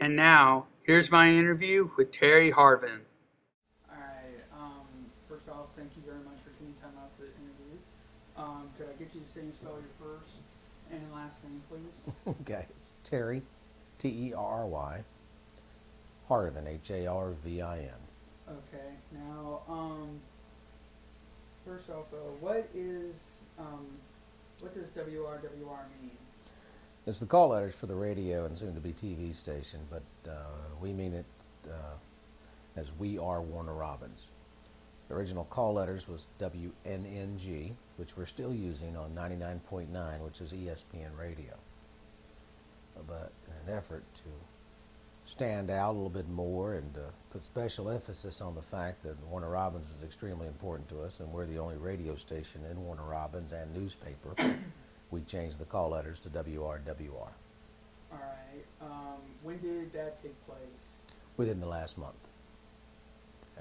And now, here's my interview with Terry Harvin. All right. First off, thank you very much for taking time out for the interview. Could I get you to say and spell your first and last name, please? Okay, it's Terry, Terry, Harvin, Harvin. Okay. Now, first off, what does WRWR mean? It's the call letters for the radio and soon to be TV station, but we mean it as We Are Warner Robins. The original call letters was WNNG, which we're still using on 99.9, which is ESPN radio. But in an effort to stand out a little bit more and put special emphasis on the fact that Warner Robins is extremely important to us and we're the only radio station in Warner Robins and newspaper, we changed the call letters to WRWR. All right. When did that take place? Within the last month.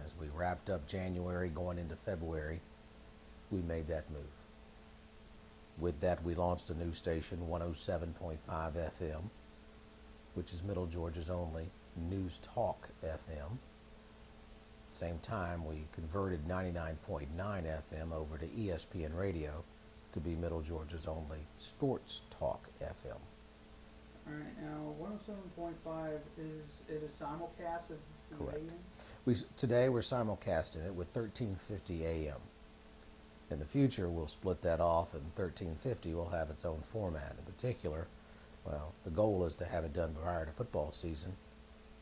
As we wrapped up January going into February, we made that move. With that, we launched a new station, 107.5 FM, which is Middle Georgia's only News Talk FM. Same time, we converted 99.9 FM over to ESPN Radio to be Middle Georgia's only Sports Talk FM. All right, now 107.5 is it a simulcast of the Correct. AM? Today we're simulcasting it with 1350 AM. In the future, we'll split that off, and 1350 will have its own format. In particular, well, the goal is to have it done prior to football season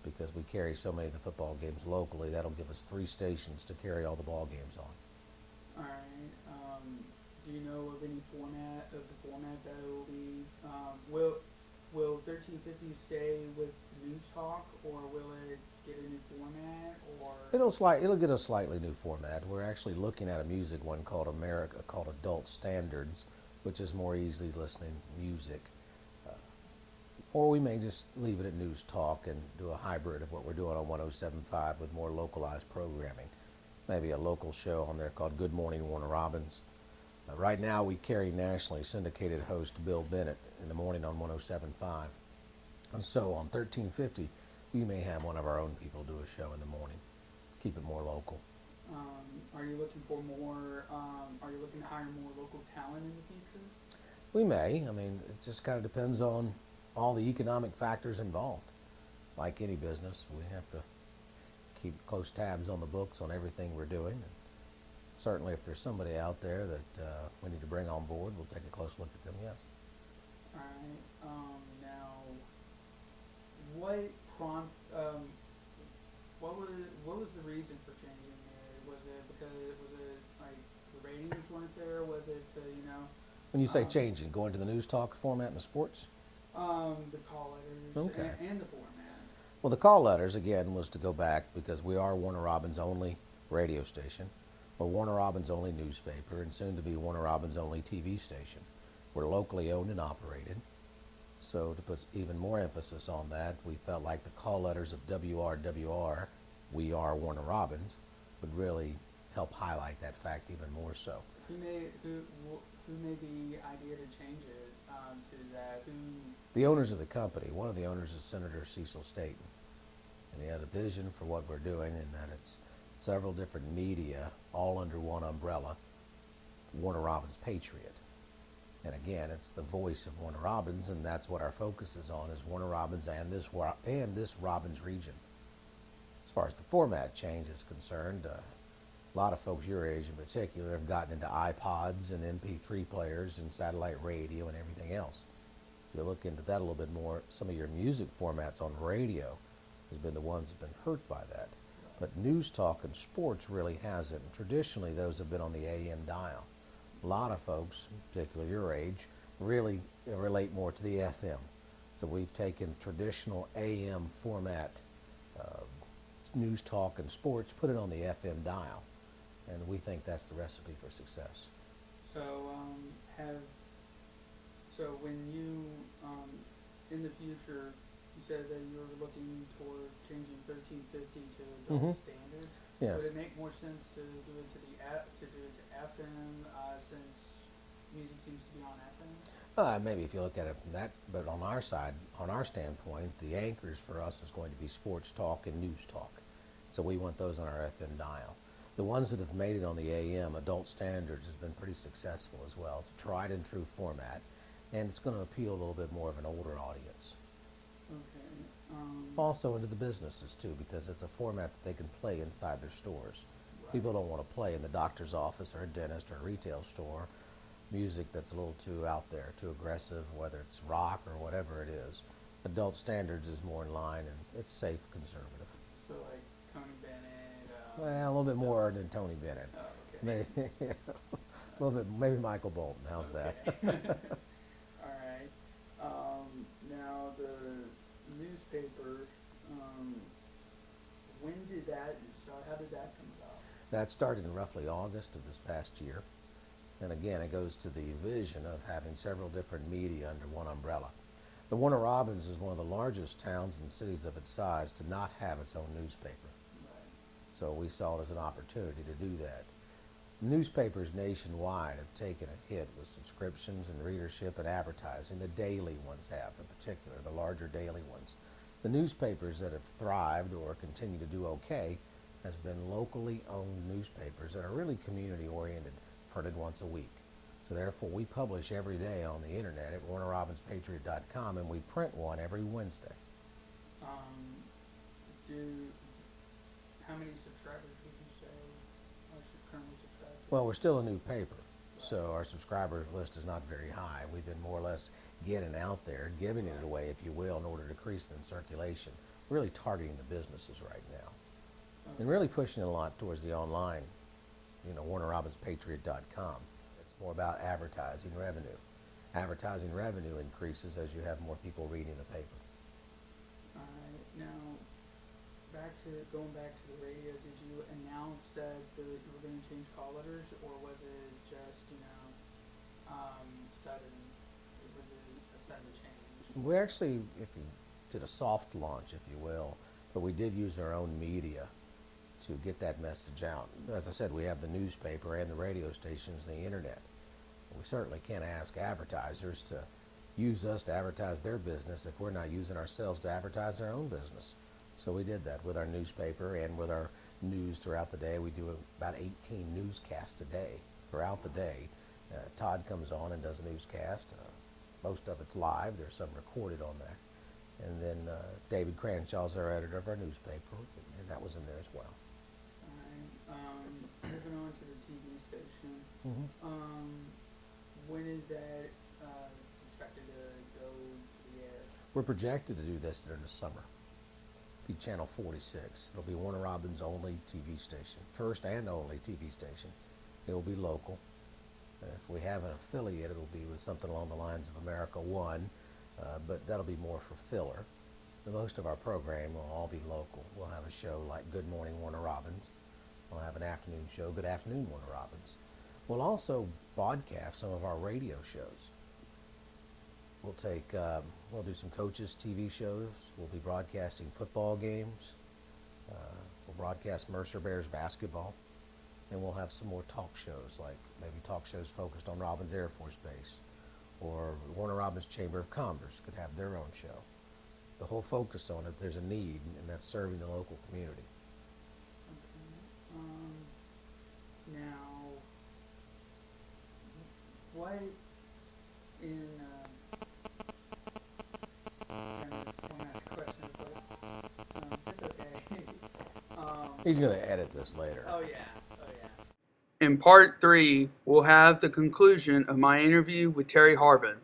because we carry so many of the football games locally. That'll give us 3 stations to carry all the ball games on. All right. Do you know of any format that it will be? Will 1350 stay with News Talk, or will it get a new format? Or It'll get a slightly new format. We're actually looking at a music one called Adult Standards, which is more easily listening music. Or we may just leave it at News Talk and do a hybrid of what we're doing on 107.5 with more localized programming. Maybe a local show on there called Good Morning Warner Robins. Right now we carry nationally syndicated host Bill Bennett in the morning on 107.5. And so on 1350, we may have one of our own people do a show in the morning. Keep it more local. are you looking for more? Are you looking to hire more local talent in the future? We may. I mean, it just kind of depends on all the economic factors involved. Like any business, we have to keep close tabs on the books on everything we're doing. And certainly, if there's somebody out there that we need to bring on board, we'll take a close look at them, yes. All right. Now, what prompt? What was the reason for changing it? Was it like the ratings weren't there? Was it When you say changing, going to the news talk format and the sports? the call letters Okay. and the format? Well, the call letters, again, was to go back because we are Warner Robins' only radio station. We're Warner Robins' only newspaper and soon to be Warner Robins' only TV station. We're locally owned and operated. So to put even more emphasis on that, we felt like the call letters of WRWR, We Are Warner Robins, would really help highlight that fact even more so. Who made the idea to change it to that? The owners of the company, one of the owners is Senator Cecil Staton. And he had a vision for what we're doing in that it's several different media all under one umbrella, Warner Robins Patriot. And again, it's the voice of Warner Robins, and that's what our focus is on, is Warner Robins and this Robins region. As far as the format change is concerned, a lot of folks your age in particular have gotten into iPods and MP3 players and satellite radio and everything else. If you look into that a little bit more, some of your music formats on radio has been the ones that have been hurt by that. But news talk and sports really hasn't. Traditionally, those have been on the AM dial. A lot of folks, particularly your age, really relate more to the FM. So we've taken traditional AM format news talk and sports, put it on the FM dial, and we think that's the recipe for success. So when you in the future, you said that you were looking toward changing 1350 to adult standards. Yes. Would it make more sense to do it to FM since music seems to be on FM? Maybe if you look at it from that, but on our side, on our standpoint, the anchors for us is going to be sports talk and news talk. So we want those on our FM dial. The ones that have made it on the AM, adult standards, has been pretty successful as well. It's a tried and true format, and it's going to appeal a little bit more of an older audience. Okay. Also into the businesses too, because it's a format that they can play inside their stores. Right. People don't want to play in the doctor's office or a dentist or a retail store music that's a little too out there, too aggressive, whether it's rock or whatever it is. Adult standards is more in line, and it's safe, conservative. So like Tony Bennett. Well, a little bit more than Tony Bennett. Oh, okay. Maybe, a little bit, maybe Michael Bolton. How's that? All right. Now the newspaper. When did that start? How did that come about? That started in roughly August of this past year. And again, it goes to the vision of having several different media under one umbrella. The Warner Robins is one of the largest towns and cities of its size to not have its own newspaper. Right. So we saw it as an opportunity to do that. Newspapers nationwide have taken a hit with subscriptions and readership and advertising. The daily ones have, in particular, the larger daily ones. The newspapers that have thrived or continue to do okay has been locally owned newspapers that are really community oriented, printed once a week. So therefore we publish every day on the internet at WarnerRobinsPatriot.com, and we print one every Wednesday. How many subscribers would you say are currently subscribed to? Well, we're still a new paper, so our subscriber list is not very high. We've been more or less getting out there, giving it away, if you will, in order to increase the circulation, really targeting the businesses right now. Okay. And really pushing it a lot towards the online, WarnerRobinsPatriot.com. It's more about advertising revenue. Advertising revenue increases as you have more people reading the paper. All right. Now, going back to the radio, did you announce that you were going to change call letters, or was it just, sudden? Was it a sudden change? We actually, if you did a soft launch, if you will, but we did use our own media to get that message out. As I said, we have the newspaper and the radio stations and the internet. We certainly can't ask advertisers to use us to advertise their business if we're not using ourselves to advertise our own business. So we did that with our newspaper and with our news throughout the day. We do about 18 newscasts a day throughout the day. Todd comes on and does a newscast. Most of it's live. There's some recorded on that. And then David Cranshaw's our editor of our newspaper, and that was in there as well. All right. Moving on to the TV station. Mm-hmm. When is that expected to go to the air? We're projected to do this during the summer. Be Channel 46. It'll be Warner Robins' only TV station, first and only TV station. It will be local. If we have an affiliate, it'll be with something along the lines of America One, but that'll be more for filler. Most of our program will all be local. We'll have a show like Good Morning Warner Robins. We'll have an afternoon show, Good Afternoon Warner Robins. We'll also broadcast some of our radio shows. We'll do some coaches' TV shows. We'll be broadcasting football games. We'll broadcast Mercer Bears basketball. And we'll have some more talk shows, like maybe talk shows focused on Robins Air Force Base. Or Warner Robins Chamber of Commerce could have their own show. The whole focus on it, there's a need, and that's serving the local community. Okay. Now, what in it's okay. He's going to edit this later. Oh yeah. In part 3, we'll have the conclusion of my interview with Terry Harvin.